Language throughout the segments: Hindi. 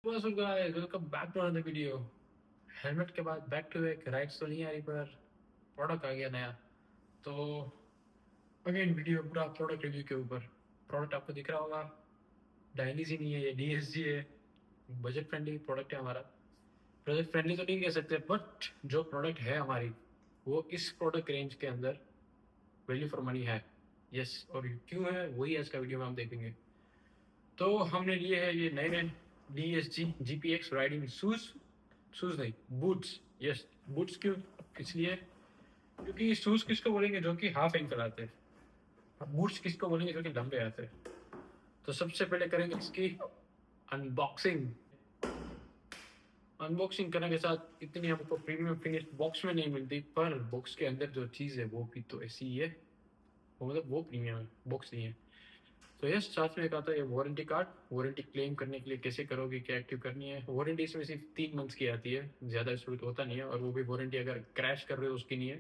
What's up guys, welcome back to another video। Helmet के बाद बैक टू बैक राइड्स तो नहीं आ रही पर प्रोडक्ट आ गया नया। तो अगेन वीडियो पूरा प्रोडक्ट रिव्यू के ऊपर। प्रोडक्ट आपको दिख रहा होगा, डायनीज ही नहीं है, ये DSG है। बजट फ्रेंडली प्रोडक्ट है हमारा। बजट फ्रेंडली तो नहीं कह सकते, बट जो प्रोडक्ट है हमारी वो इस प्रोडक्ट रेंज के अंदर वैल्यू फॉर मनी है। यस, और क्यों है वही आज का वीडियो में हम देखेंगे। तो हमने लिए है ये नए नए DSG GPX riding shoes. Shoes नहीं, बूट्स। यस, बूट्स क्यों? इसलिए क्योंकि शूज किसको बोलेंगे जो कि हाफ एंकल आते हैं, बूट्स किसको बोलेंगे जो कि लंबे आते हैं। तो सबसे पहले करेंगे इसकी अनबॉक्सिंग। अनबॉक्सिंग करने के साथ इतनी हमको प्रीमियम फिनिश बॉक्स में नहीं मिलती, पर बॉक्स के अंदर जो चीज़ है वो भी तो ऐसी ही है। वो मतलब वो प्रीमियम है, बॉक्स नहीं है। तो यस, साथ में एक आता है वारंटी कार्ड। वारंटी क्लेम करने के लिए कैसे करोगे, क्या एक्टिव करनी है। वारंटी इसमें सिर्फ 3 मंथ्स की आती है, ज़्यादा इसमें होता नहीं है। और वो भी वारंटी अगर क्रैश कर रहे हो उसकी नहीं है।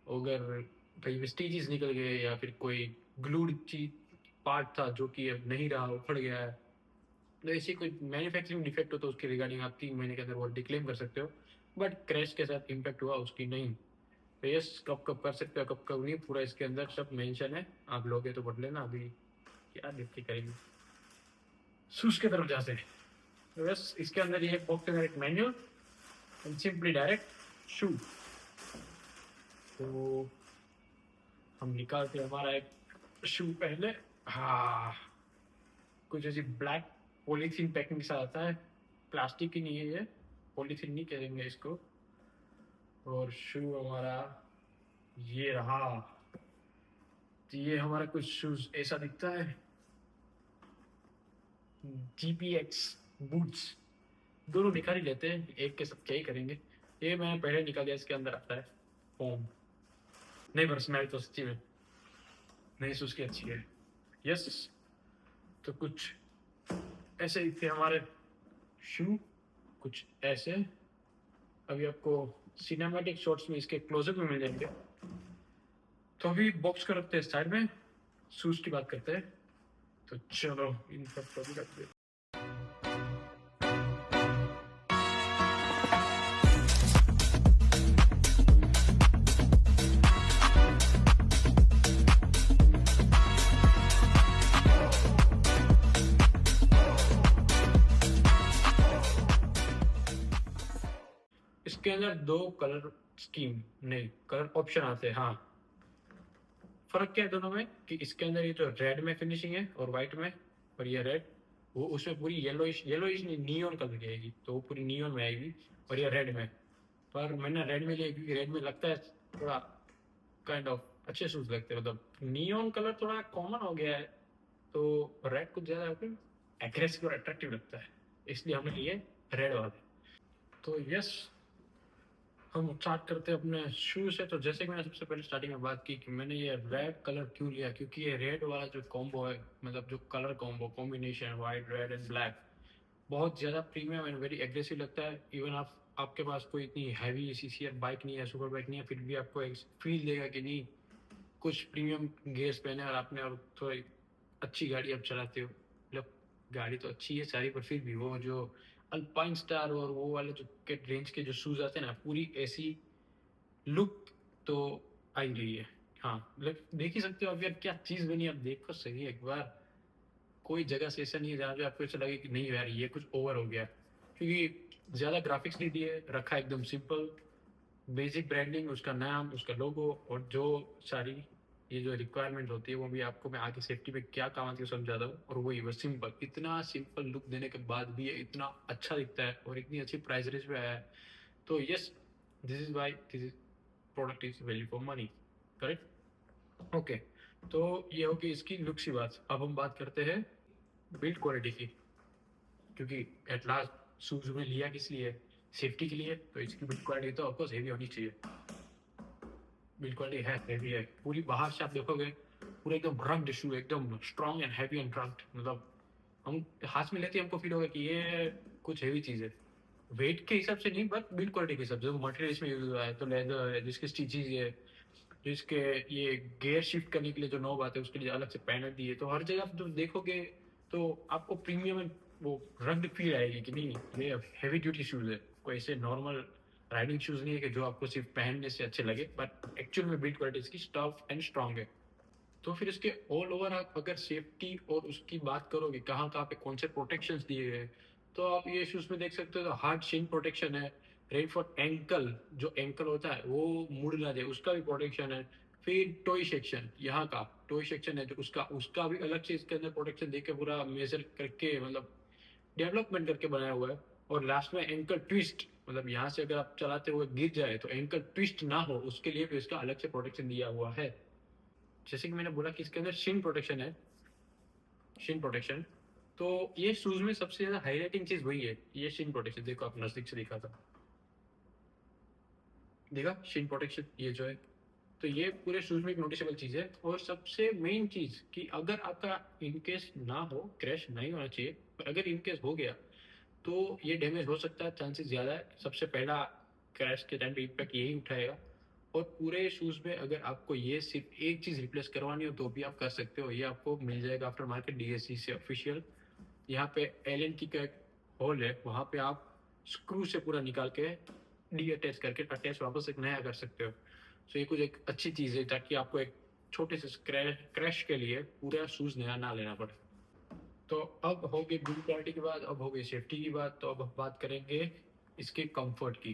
अगर कहीं स्टीचेस निकल गए या फिर कोई ग्लूड चीज पार्ट था जो कि अब नहीं रहा, उखड़ गया है, तो ऐसी कोई मैन्युफैक्चरिंग डिफेक्ट हो तो उसकी रिगार्डिंग आप 3 महीने के अंदर वारंटी क्लेम कर सकते हो। बट क्रैश के साथ इम्पैक्ट हुआ उसकी नहीं। तो यस, कब कब कर सकते हो, कब कब नहीं, पूरा इसके अंदर सब मेंशन है। आप लोगे तो पढ़ लेना। अभी क्या लिख करेंगे शूज की तरफ जाते हैं। तो बस इसके अंदर ये बॉक्स के अंदर एक मैनुअल एंड सिंपली डायरेक्ट शू। तो हम निकालते हैं हमारा एक शू पहले। हाँ, कुछ ऐसी ब्लैक पॉलीथीन पैकिंग के साथ आता है। प्लास्टिक की नहीं है ये, पॉलीथीन नहीं कहेंगे इसको। और शू हमारा ये रहा। तो ये हमारा कुछ शूज ऐसा दिखता है, GPX बूट्स। दोनों निकाल ही लेते हैं, एक के साथ क्या ही करेंगे। ये मैंने पहले निकाल दिया। इसके अंदर आता है फोम। नहीं, पर स्मेल तो सच्ची में नहीं शूज की अच्छी है। यस, तो कुछ ऐसे ही थे हमारे शू, कुछ ऐसे। अभी आपको सिनेमैटिक शॉट्स में इसके क्लोजअप में मिल जाएंगे। तो अभी बॉक्स को रखते हैं साइड में, शूज की बात करते हैं। तो चलो इन सब को भी रखते हैं। इसके अंदर दो कलर स्कीम नहीं, कलर ऑप्शन आते हैं। हाँ, फर्क क्या है दोनों में कि इसके अंदर ये जो रेड में फिनिशिंग है और व्हाइट में, और ये रेड, वो उसमें पूरी येलोइश येलोइश नहीं, नियॉन कलर की आएगी। तो वो पूरी नियॉन में आएगी और ये रेड में। पर मैंने रेड में लिया क्योंकि रेड में लगता है थोड़ा काइंड ऑफ अच्छे शूज लगते हैं। मतलब नियॉन कलर थोड़ा कॉमन हो गया है, तो रेड कुछ ज्यादा एग्रेसिव और अट्रैक्टिव लगता है, इसलिए हमने लिए रेड वाले। तो यस, हम स्टार्ट करते हैं अपने शू से। तो जैसे कि मैंने सबसे पहले स्टार्टिंग में बात की कि मैंने ये रेड कलर क्यों लिया, क्योंकि ये रेड वाला जो कॉम्बो है, मतलब जो colour combo combination white red and black, बहुत ज़्यादा प्रीमियम एंड वेरी एग्रेसिव लगता है। इवन आपके पास कोई इतनी हैवी CCR बाइक नहीं है, सुपर बाइक नहीं है, फिर भी आपको एक फील देगा कि नहीं, कुछ प्रीमियम गेयर्स पहने और आपने और थोड़ी अच्छी गाड़ी आप चलाते हो। मतलब गाड़ी तो अच्छी है सारी, पर फिर भी वो जो अल्पाइन स्टार और वो वाले जो के रेंज के जो शूज आते हैं ना, पूरी ऐसी लुक तो आ ही रही है। हाँ, मतलब देख ही सकते हो अब यार, क्या चीज़ बनी। आप देखो सही एक बार, कोई जगह से ऐसा नहीं है जहाँ पे आपको ऐसा लगे कि नहीं यार ये कुछ ओवर हो गया। क्योंकि ज़्यादा ग्राफिक्स नहीं दिए, रखा एकदम सिंपल, बेसिक ब्रांडिंग, उसका नाम, उसका लोगो, और जो सारी ये जो रिक्वायरमेंट होती है वो भी आपको मैं आगे सेफ्टी में क्या काम आती है समझाता हूँ। और वही बस सिंपल, इतना सिंपल लुक देने के बाद भी ये इतना अच्छा दिखता है और इतनी अच्छी प्राइस रेंज पे आया है। तो yes, this is why this is product is value for money. Correct, okay. तो ये होगी इसकी लुक की बात। अब हम बात करते हैं बिल्ड क्वालिटी की, क्योंकि एट लास्ट शूज में लिया किस लिए, सेफ्टी के लिए। तो इसकी बिल्ड क्वालिटी तो ऑफकोर्स हेवी होनी चाहिए। बिल्ड क्वालिटी है, हेवी है पूरी। बाहर से आप देखोगे पूरा एकदम रग्ड शू, एकदम strong and heavy and rugged. मतलब हम हाथ में लेते ही हमको फील होगा कि ये कुछ हैवी चीज़ है। वेट के हिसाब से नहीं, बट बिल्ड क्वालिटी के हिसाब से। मटेरियल इसमें यूज हुआ है तो लेदर है, जिसके स्टिचेज है, जिसके ये गियर शिफ्ट करने के लिए जो नॉब आते हैं उसके लिए अलग से पैनल दिए। तो हर जगह आप जो देखोगे तो आपको प्रीमियम वो रग्ड फील आएगी कि नहीं ये हैवी ड्यूटी शूज़ है, कोई ऐसे नॉर्मल राइडिंग शूज़ नहीं है कि जो आपको सिर्फ पहनने से अच्छे लगे, बट एक्चुअल में बिल्ड क्वालिटी इसकी टफ एंड स्ट्रांग है। तो फिर इसके ऑल ओवर आप अगर सेफ्टी और उसकी बात करोगे कहाँ-कहाँ पे कौन से प्रोटेक्शंस दिए गए हैं, तो आप ये शूज़ में देख सकते हो तो हार्ड शेन प्रोटेक्शन है, रेन फॉर एंकल जो एंकल होता है वो मुड़ ना जाए उसका भी प्रोटेक्शन है। फिर टोई सेक्शन यहाँ का टोई सेक्शन है जो उसका उसका भी अलग से इसके अंदर प्रोटेक्शन देके पूरा मेजर करके मतलब डेवलपमेंट करके बनाया हुआ है। और लास्ट में एंकल ट्विस्ट मतलब यहाँ से अगर आप चलाते हुए गिर जाए तो एंकल ट्विस्ट ना हो उसके लिए भी इसका अलग से प्रोटेक्शन दिया हुआ है। जैसे कि मैंने बोला कि इसके अंदर शिन प्रोटेक्शन है, शिन प्रोटेक्शन। तो ये शूज में सबसे ज्यादा हाईलाइटिंग चीज वही है, ये शिन प्रोटेक्शन। देखो आप नजदीक से दिखा था, देखा शिन प्रोटेक्शन ये जो है, तो ये पूरे शूज में एक नोटिसेबल चीज है। और सबसे मेन चीज कि अगर आपका इनकेस ना हो, क्रैश नहीं होना चाहिए, पर अगर इनकेस हो गया तो ये डैमेज हो सकता है, चांसेस ज़्यादा है। सबसे पहला क्रैश के टाइम पे इम्पैक्ट यही उठाएगा। और पूरे शूज़ में अगर आपको ये सिर्फ एक चीज़ रिप्लेस करवानी हो तो भी आप कर सकते हो, ये आपको मिल जाएगा आफ्टर मार्केट डीएससी से ऑफिशियल। यहाँ पे एलन की का एक होल है, वहाँ पे आप स्क्रू से पूरा निकाल के डी अटैच करके अटैच वापस एक नया कर सकते हो। तो ये कुछ एक अच्छी चीज़ है ताकि आपको एक छोटे से क्रैश के लिए पूरा शूज़ नया ना लेना पड़े। तो अब हो गई बिल्ड क्वालिटी की बात, अब हो गई सेफ्टी की बात, तो अब हम बात करेंगे इसके कंफर्ट की।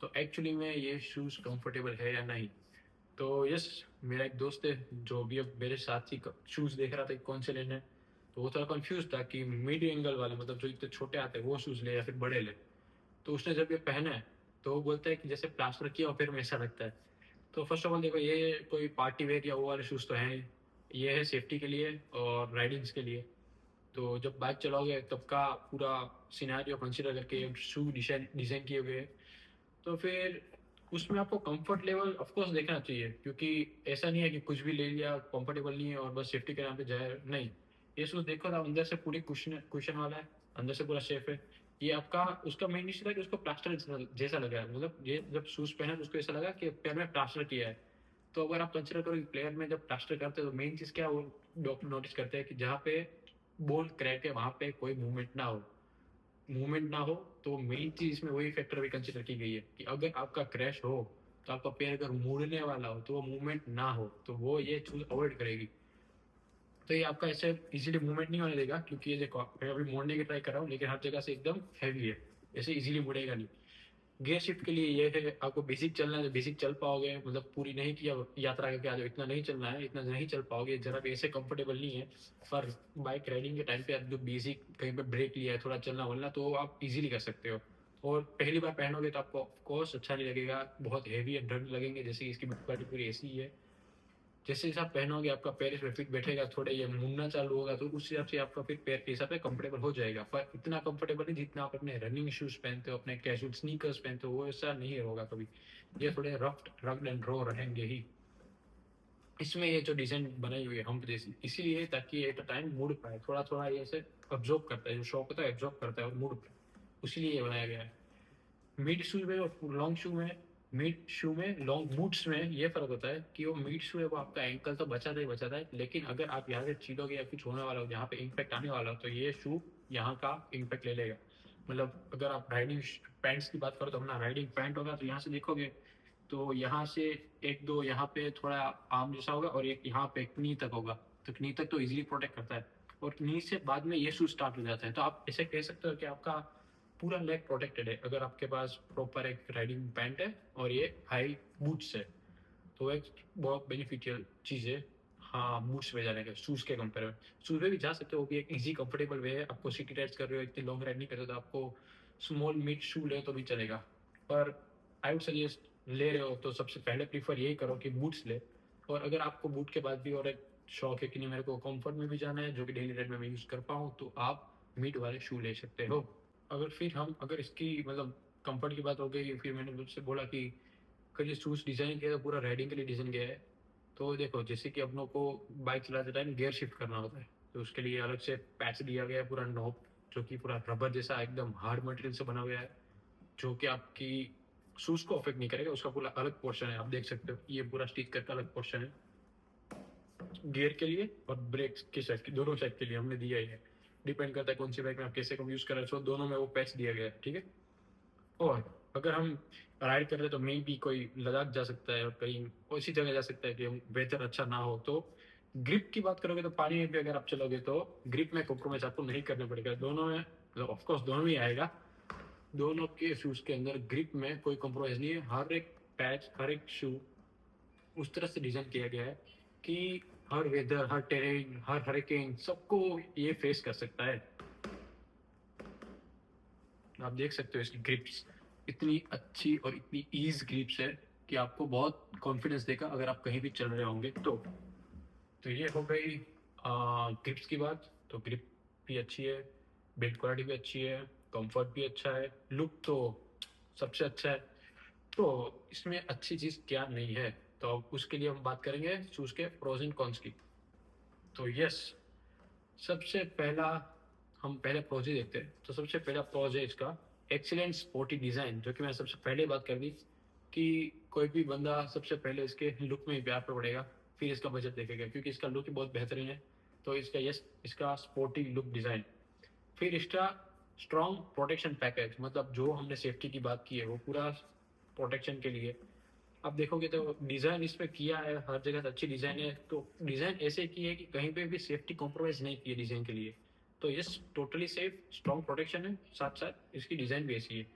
तो एक्चुअली में ये शूज़ कंफर्टेबल है या नहीं। तो यस, मेरा एक दोस्त है जो भी अब मेरे साथ ही शूज़ देख रहा था कि कौन से लेने हैं। तो वो थोड़ा कंफ्यूज था कि मिड एंगल वाले मतलब जो इतने छोटे आते हैं वो शूज़ ले या फिर बड़े ले। तो उसने जब ये पहना है तो वो बोलता है कि जैसे प्लास्टर किया और फिर में ऐसा लगता है। तो फर्स्ट ऑफ ऑल देखो, ये कोई पार्टी वेयर या वो वाले शूज़ तो हैं नहीं, ये है सेफ्टी के लिए और राइडिंग्स के लिए। तो जब बाइक चलाओगे तब का पूरा सिनेरियो कंसीडर करके शू डिजाइन डिज़ाइन किए हुए हैं। तो फिर उसमें आपको कंफर्ट लेवल ऑफ कोर्स देखना चाहिए, क्योंकि ऐसा नहीं है कि कुछ भी ले लिया कंफर्टेबल नहीं है और बस सेफ्टी के नाम पे जाए, नहीं। ये शूज़ देखो ना, अंदर से पूरी कुशन कुशन वाला है, अंदर से पूरा सेफ है। ये आपका उसका मेन इशू था कि उसको प्लास्टर जैसा लगा है, मतलब ये जब शूज़ पहना तो उसको ऐसा लगा कि पैर में प्लास्टर किया है। तो अगर आप कंसिडर करो कि प्लेयर में जब प्लास्टर करते हैं तो मेन चीज़ क्या है, वो डॉक्टर नोटिस करते हैं कि जहाँ पे बोन क्रैक है वहाँ पे कोई मूवमेंट ना हो। मूवमेंट ना हो तो मेन चीज इसमें वही फैक्टर भी कंसिडर की गई है कि अगर आपका क्रैश हो तो आपका पैर अगर मुड़ने वाला हो तो वो मूवमेंट ना हो, तो वो ये चीज अवॉइड करेगी। तो ये आपका ऐसे इजीली मूवमेंट नहीं होने देगा, क्योंकि ये देखो मैं अभी मोड़ने की ट्राई कर रहा हूँ लेकिन हर जगह से एकदम हैवी है, ऐसे इजीली मुड़ेगा नहीं। गियर शिफ्ट के लिए ये है, आपको बेसिक चलना है तो बेसिक चल पाओगे, मतलब पूरी नहीं किया यात्रा करके आ जाओ, इतना नहीं चलना है, इतना नहीं चल पाओगे, जरा भी ऐसे कंफर्टेबल नहीं है। पर बाइक राइडिंग के टाइम पे आप जो बेसिक कहीं पे ब्रेक लिया है, थोड़ा चलना वलना, तो आप इजीली कर सकते हो। और पहली बार पहनोगे तो आपको ऑफकोर्स अच्छा नहीं लगेगा, बहुत हैवी एंड ड्रग लगेंगे, जैसे कि इसकी क्वालिटी पूरी ऐसी ही है। जैसे जैसे आप पहनोगे आपका पैर इसमें फिट बैठेगा, थोड़े ये मुड़ना चालू होगा तो उस हिसाब से आपका फिर पैर के हिसाब से कंफर्टेबल हो जाएगा, पर इतना कंफर्टेबल नहीं जितना आप अपने रनिंग शूज पहनते हो, अपने कैजुअल स्नीकर्स पहनते हो, वो ऐसा नहीं होगा कभी। ये थोड़े रफ रग्ड एंड रॉ रहेंगे ही। इसमें ये जो डिजाइन बनाई हुई है हम्प जैसी, इसीलिए ताकि एट अ टाइम मुड़ पाए, थोड़ा थोड़ा ये ऐसे अब्जॉर्ब करता है, जो शॉक होता है एब्जॉर्ब करता है और मुड़ पाए, इसीलिए ये बनाया गया है। मिड शू में और लॉन्ग शू में, मिड शू में लॉन्ग बूट्स में ये फर्क होता है कि वो मिड शू है वो आपका एंकल तो बचाता है, लेकिन अगर आप यहाँ से छीलोगे या कुछ होने वाला हो जहाँ पे इम्पैक्ट आने वाला हो तो ये शू यहाँ का इम्पैक्ट ले लेगा। मतलब अगर आप राइडिंग पैंट्स की बात करो तो अपना राइडिंग पैंट होगा तो यहाँ से देखोगे तो यहाँ से एक दो यहाँ पे थोड़ा आर्म जैसा होगा और एक यहाँ पे नी तक होगा, तो नी तक तो इजीली प्रोटेक्ट करता है। और नी से बाद में ये शूज स्टार्ट हो जाता है, तो आप ऐसे कह सकते हो कि आपका पूरा लेग प्रोटेक्टेड है अगर आपके पास प्रॉपर एक राइडिंग पैंट है और ये हाई बूट्स है, तो एक बहुत बेनिफिशियल चीज़ है। हाँ, बूट्स में जाने का शूज़ के कंपेयर में, शूज़ में भी जा सकते हो, वो भी एक इजी कंफर्टेबल वे है। आपको सिटी राइड्स कर रहे हो, इतनी लॉन्ग राइड नहीं करते तो आपको स्मॉल मिड शू ले तो भी चलेगा। पर आई वुड सजेस्ट, ले रहे हो तो सबसे पहले प्रीफर यही करो कि बूट्स ले। और अगर आपको बूट के बाद भी और एक शौक है कि नहीं मेरे को कंफर्ट में भी जाना है जो कि डेली राइड में मैं यूज़ कर पाऊँ, तो आप मिड वाले शू ले सकते हो। अगर फिर हम अगर इसकी मतलब कंफर्ट की बात हो गई, फिर मैंने मुझसे बोला कि अगर ये शूज़ डिज़ाइन किया तो पूरा राइडिंग के लिए डिज़ाइन किया है। तो देखो जैसे कि अपनों को बाइक चलाते टाइम गियर शिफ्ट करना होता है, तो उसके लिए अलग से पैच दिया गया है, पूरा नॉब जो कि पूरा रबर जैसा एकदम हार्ड मटेरियल से बना हुआ है, जो कि आपकी शूज़ को अफेक्ट नहीं करेगा। उसका पूरा अलग पोर्शन है, आप देख सकते हो ये पूरा स्टिच करके अलग पोर्शन है गियर के लिए और ब्रेक के साइड के दोनों साइड के लिए हमने दिया ही है। डिपेंड करता है कौन सी बाइक में आप कैसे कम यूज़ कर रहे हो। सो दोनों में वो पैच दिया गया है, ठीक है। और अगर हम राइड कर रहे हैं तो मे भी कोई लद्दाख जा सकता है और कहीं ऐसी जगह जा सकता है कि वेदर अच्छा ना हो, तो ग्रिप की बात करोगे तो पानी में भी अगर आप चलोगे तो ग्रिप में कॉम्प्रोमाइज आपको नहीं करना पड़ेगा। दोनों में ऑफकोर्स दोनों ही आएगा, दोनों के शूज़ के अंदर ग्रिप में कोई कॉम्प्रोमाइज नहीं है। हर एक पैच, हर एक शू उस तरह से डिज़ाइन किया गया है कि हर वेदर, हर टेरेन, हर हरिकेन सबको ये फेस कर सकता है। आप देख सकते हो इसकी ग्रिप्स इतनी अच्छी और इतनी ईज ग्रिप्स है कि आपको बहुत कॉन्फिडेंस देगा अगर आप कहीं भी चल रहे होंगे तो ये हो गई ग्रिप्स की बात। तो ग्रिप भी अच्छी है, बिल्ड क्वालिटी भी अच्छी है, कंफर्ट भी अच्छा है, लुक तो सबसे अच्छा है। तो इसमें अच्छी चीज़ क्या नहीं है, तो अब उसके लिए हम बात करेंगे शूज़ के प्रोज एंड कॉन्स की। तो यस, सबसे पहला हम पहले प्रोज ही देखते हैं। तो सबसे पहला प्रोज है इसका एक्सीलेंट स्पोर्टी डिज़ाइन, जो कि मैंने सबसे पहले बात कर दी कि कोई भी बंदा सबसे पहले इसके लुक में ही प्यार पड़ेगा, फिर इसका बजट देखेगा, क्योंकि इसका लुक ही बहुत बेहतरीन है। तो इसका स्पोर्टी लुक डिज़ाइन, फिर इसका स्ट्रॉन्ग प्रोटेक्शन पैकेज, मतलब जो हमने सेफ्टी की बात की है वो पूरा प्रोटेक्शन के लिए। आप देखोगे तो डिज़ाइन इसमें किया है, हर जगह अच्छी डिज़ाइन है। तो डिज़ाइन ऐसे की है कि कहीं पे भी सेफ्टी कॉम्प्रोमाइज़ नहीं की है डिज़ाइन के लिए। तो ये टोटली सेफ, स्ट्रॉन्ग प्रोटेक्शन है, साथ साथ इसकी डिज़ाइन भी ऐसी है।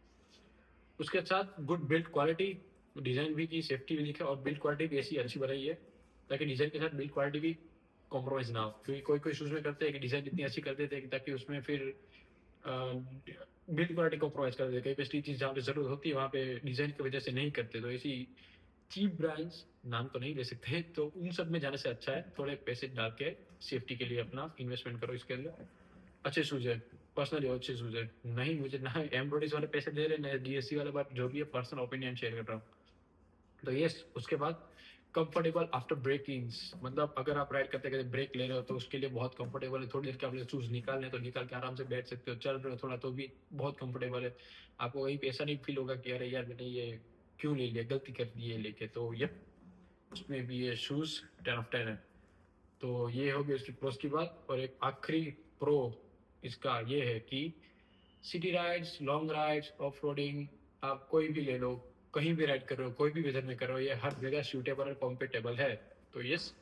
उसके साथ गुड बिल्ड क्वालिटी, डिज़ाइन भी की, सेफ्टी भी लिखा और बिल्ड क्वालिटी भी ऐसी अच्छी बनाई है ताकि डिज़ाइन के साथ बिल्ड क्वालिटी भी कॉम्प्रोमाइज़ ना हो। क्योंकि कोई कोई शूज़ में करते हैं कि डिज़ाइन इतनी अच्छी कर देते हैं ताकि उसमें फिर बिल्ड क्वालिटी कॉम्प्रोमाइज़ कर देते हैं। कहीं पे स्टिचेस जहाँ पे ज़रूरत होती है वहाँ पे डिज़ाइन की वजह से नहीं करते। तो ऐसी चीप ब्रांड्स, नाम तो नहीं ले सकते, तो उन सब में जाने से अच्छा है थोड़े पैसे डाल के सेफ्टी के लिए अपना इन्वेस्टमेंट करो इसके अंदर। अच्छे शूज़ है, पर्सनली अच्छे शूज़ है। नहीं मुझे ना एम्ब्रॉयडरीज वाले पैसे दे रहे ना डीएससी वाले, बात जो भी है पर्सनल ओपिनियन शेयर कर रहा हूँ। तो यस, उसके बाद कंफर्टेबल आफ्टर ब्रेकिंग्स, मतलब अगर आप राइड करते करते ब्रेक ले रहे हो तो उसके लिए बहुत कंफर्टेबल है। थोड़ी देर के आपने शूज़ निकालने तो निकाल के आराम से बैठ सकते हो, चल रहे हो थोड़ा तो भी बहुत कंफर्टेबल है। आपको कहीं पे ऐसा नहीं फील होगा कि अरे यार मैंने ये क्यों ले लिया, गलती कर दी है लेके। तो यप, उसमें भी ये शूज़ 10 ऑफ 10 है। तो ये हो गई उसकी प्रोस की बात। और एक आखिरी प्रो इसका ये है कि city rides, long rides, off roading, आप कोई भी ले लो, कहीं भी राइड कर रहे हो, कोई भी वेदर में कर रहे हो, ये हर जगह सूटेबल और कॉम्पेटेबल है। तो यस,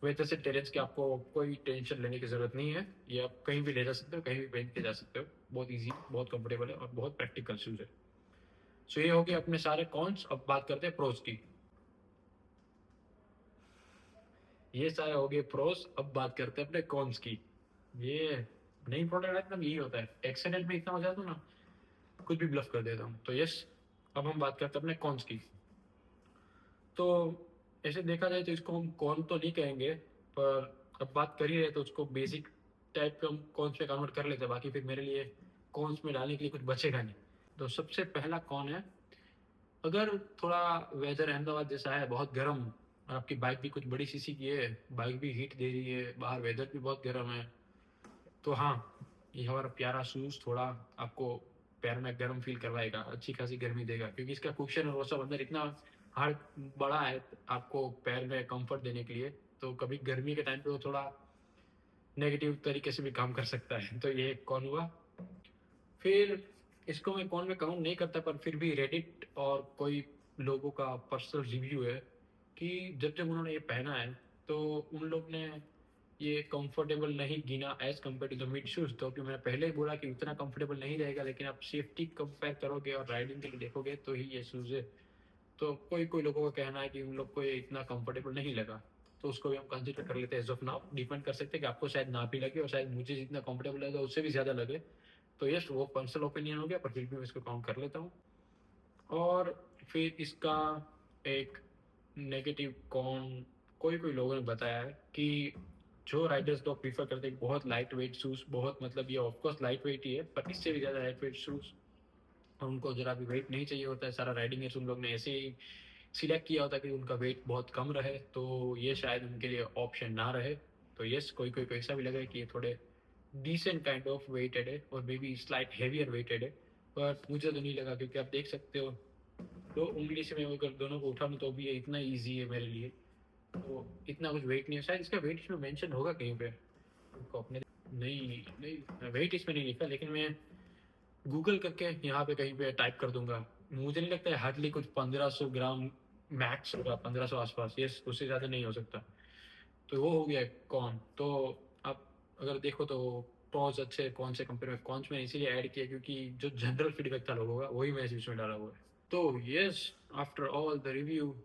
वेदर से टेरेंस की आपको कोई टेंशन लेने की ज़रूरत नहीं है। ये आप कहीं भी ले जा सकते हो, कहीं भी पहन के जा सकते हो। बहुत ईजी, बहुत कंफर्टेबल है और बहुत प्रैक्टिकल शूज़ है। सो ये हो गए अपने सारे कॉन्स। अब बात करते हैं प्रोज की। ये सारे हो गए प्रोस, अब बात करते हैं अपने कॉन्स की। ये नई प्रोडक्ट एकदम यही होता है, एक्सीडेंट में इतना हो जाता हूँ ना, कुछ भी ब्लफ कर देता हूँ। तो यस, अब हम बात करते हैं अपने कॉन्स की। तो ऐसे देखा जाए तो इसको हम कॉन तो नहीं कहेंगे, पर अब बात कर ही रहे तो उसको बेसिक टाइप के हम कॉन्स में कन्वर्ट कर लेते हैं। बाकी फिर मेरे लिए कॉन्स में डालने के लिए कुछ बचेगा नहीं। तो सबसे पहला कॉन है, अगर थोड़ा वेदर अहमदाबाद जैसा है, बहुत गर्म, और आपकी बाइक भी कुछ बड़ी सीसी की है, बाइक भी हीट दे रही है, बाहर वेदर भी बहुत गर्म है, तो हाँ, ये हमारा प्यारा शूज़ थोड़ा आपको पैर में गर्म फील करवाएगा, अच्छी खासी गर्मी देगा, क्योंकि इसका कुशन और वो सब अंदर इतना हार्ड बड़ा है आपको पैर में कंफर्ट देने के लिए। तो कभी गर्मी के टाइम पे वो थोड़ा नेगेटिव तरीके से भी काम कर सकता है। तो ये एक कौन हुआ। फिर इसको मैं कौन में काउंट नहीं करता, पर फिर भी रेडिट और कोई लोगों का पर्सनल रिव्यू है कि जब जब उन्होंने ये पहना है तो उन लोग ने ये कंफर्टेबल नहीं गिना as compare to the mid shoes. तो कि मैंने पहले ही बोला कि उतना कंफर्टेबल नहीं रहेगा, लेकिन आप सेफ्टी कंपेयर करोगे और राइडिंग के लिए देखोगे तो ही ये शूज़ है। तो कोई कोई लोगों का कहना है कि उन लोग को ये इतना कंफर्टेबल नहीं लगा, तो उसको भी हम कंसिडर कर लेते हैं। एज ऑफ नाउ डिपेंड कर सकते हैं कि आपको शायद ना भी लगे और शायद मुझे जितना कंफर्टेबल लगा उससे भी ज़्यादा लगे। तो यस, वो पर्सनल ओपिनियन हो गया, पर फिर भी मैं इसको काउंट कर लेता हूँ। और फिर इसका एक नेगेटिव कॉन, कोई कोई लोगों ने बताया है कि जो राइडर्स लोग प्रीफर करते हैं बहुत लाइट वेट शूज़, बहुत मतलब ये ऑफकोर्स लाइट वेट ही है, पर इससे भी ज़्यादा लाइट वेट शूज़, उनको जरा भी वेट नहीं चाहिए होता है। सारा राइडिंग एड्स उन लोग ने ऐसे ही सिलेक्ट किया होता है कि उनका वेट बहुत कम रहे, तो ये शायद उनके लिए ऑप्शन ना रहे। तो यस, कोई कोई को ऐसा भी लगा है कि ये थोड़े डिसेंट काइंड ऑफ वेटेड है और maybe slight heavier weighted है, पर मुझे तो नहीं लगा, क्योंकि आप देख सकते हो दो उंगली से मैं अगर दोनों को उठा लूँ तो भी ये इतना ईजी है मेरे लिए। तो इतना कुछ वेट नहीं है, शायद इसका वेट इसमें मेंशन होगा कहीं पे, उनको अपने नहीं नहीं, वेट इसमें नहीं लिखा, लेकिन मैं गूगल करके यहाँ पे कहीं पे टाइप कर दूंगा। मुझे नहीं लगता है, हार्डली कुछ 1500 ग्राम मैक्स होगा, 1500 आसपास, यस, उससे ज़्यादा नहीं हो सकता। तो वो हो गया कॉन। तो आप अगर देखो तो प्रॉज अच्छे कौन से कंपेयर में, कॉन्स में इसीलिए ऐड किया क्योंकि जो जनरल फीडबैक था लोगों का वही मैं इसमें डाला हुआ है। तो yes, after all the review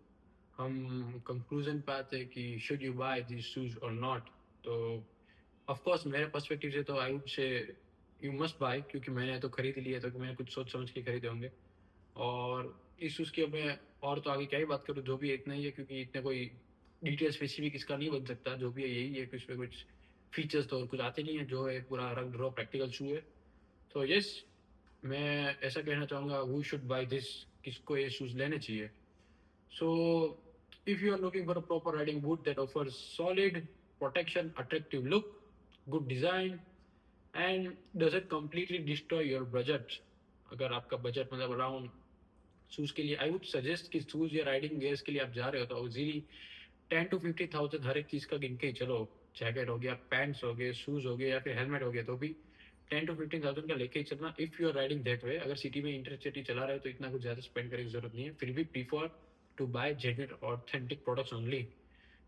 हम कंक्लूजन पे आते हैं कि should you buy this shoes और नॉट। तो ऑफ कोर्स मेरे पर्सपेक्टिव से तो I would say you must buy, क्योंकि मैंने तो खरीद ही लिया, तो मैंने कुछ सोच समझ के खरीदे होंगे। और इस शूज़ की अब मैं और तो आगे क्या ही बात करूँ, जो भी है इतना ही है, क्योंकि इतना कोई डिटेल स्पेसिफिक इसका नहीं बन सकता। जो भी है यही है कि उसमें कुछ फीचर्स तो और कुछ आते नहीं है, जो है पूरा रंग ड्रॉ प्रैक्टिकल शू है। तो यस, मैं ऐसा कहना चाहूँगा, हु शुड बाय दिस, किसको ये शूज़ लेने चाहिए। So if you are looking for a proper riding boot that offers solid protection, attractive look, good design and doesn't completely destroy your budget. अगर आपका बजट मतलब अराउंड शूज़ के लिए, आई वुड सजेस्ट कि शूज़ या राइडिंग गेयर्स के लिए आप जा रहे हो तो इजीली 10 to 50,000 हर एक चीज़ का गिन के ही चलो। जैकेट हो गया, पैंट्स हो गए, शूज़ हो गए या फिर हेलमेट हो गया, तो भी 10 to 15,000 का लेके ही चलना if you are riding that way. अगर सिटी में इंटरसिटी चला रहे हो तो इतना कुछ ज़्यादा स्पेंड करने की जरूरत नहीं है, फिर भी prefer to buy genuine authentic products only.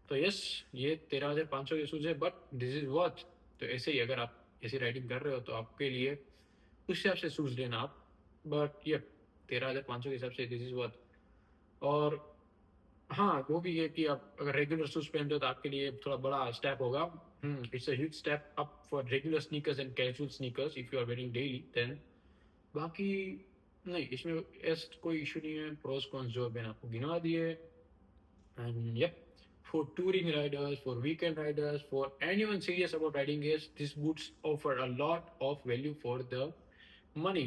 तो यस, ये 13,500 के शूज़ है, बट दिस इज़ वर्थ। तो ऐसे ही अगर आप ऐसी राइडिंग कर रहे हो तो आपके लिए उस हिसाब से शूज़ लेना आप। बट ये 13,500 के हिसाब से दिस इज़ वर्थ। और हाँ, वो भी है कि आप अगर रेगुलर शूज़ पहनते हो तो आपके लिए थोड़ा बड़ा स्टेप होगा। It's a huge step up for regular sneakers and casual sneakers if you are wearing daily then. बाकी नहीं, इसमें ऐसा कोई इशू नहीं है। प्रोस कॉन्स जो मैंने आपको गिनवा दिए। And yep, for touring riders, for weekend riders, for anyone serious about riding gears, these boots offer a lot of value for the money,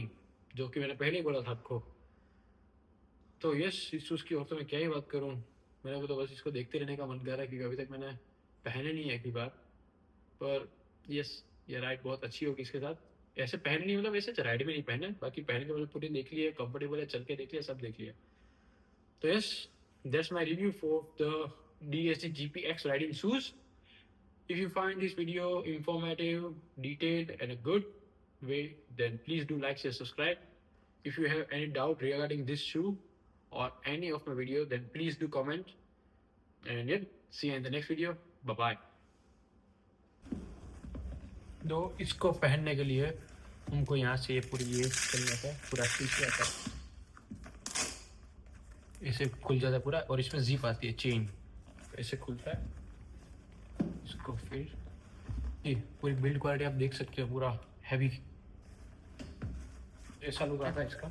जो कि मैंने पहले ही बोला था आपको। तो यस, इस शूज़ की और तो मैं क्या ही बात करूँ। मेरे को तो बस इसको देखते रहने का मन कर रहा है, क्योंकि अभी तक मैंने पहने नहीं है एक भी बार। पर यस, ये राइड बहुत अच्छी होगी इसके साथ। ऐसे पहने नहीं, मतलब ऐसे राइड में नहीं पहने, बाकी पहन के मतलब पूरी देख लिया, कंफर्टेबल है, चल के देख लिया, सब देख लिया। So yes, that's my review for the DSG GPX riding shoes. If you find this video informative, detailed, and a good way, then please do like, share, subscribe. If you have any doubt regarding this shoe or any of my video, then please do comment. And yeah, see you in the next video. Bye bye. तो इसको पहनने के लिए हमको यहाँ से ये पूरी ये करना होता है, पूरा स्टिच आता है, ऐसे खुल जाता है पूरा, और इसमें जिप आती है, चेन ऐसे खुलता है। इसको फिर ये पूरी बिल्ड क्वालिटी आप देख सकते हो, पूरा हैवी ऐसा लुक आता है इसका।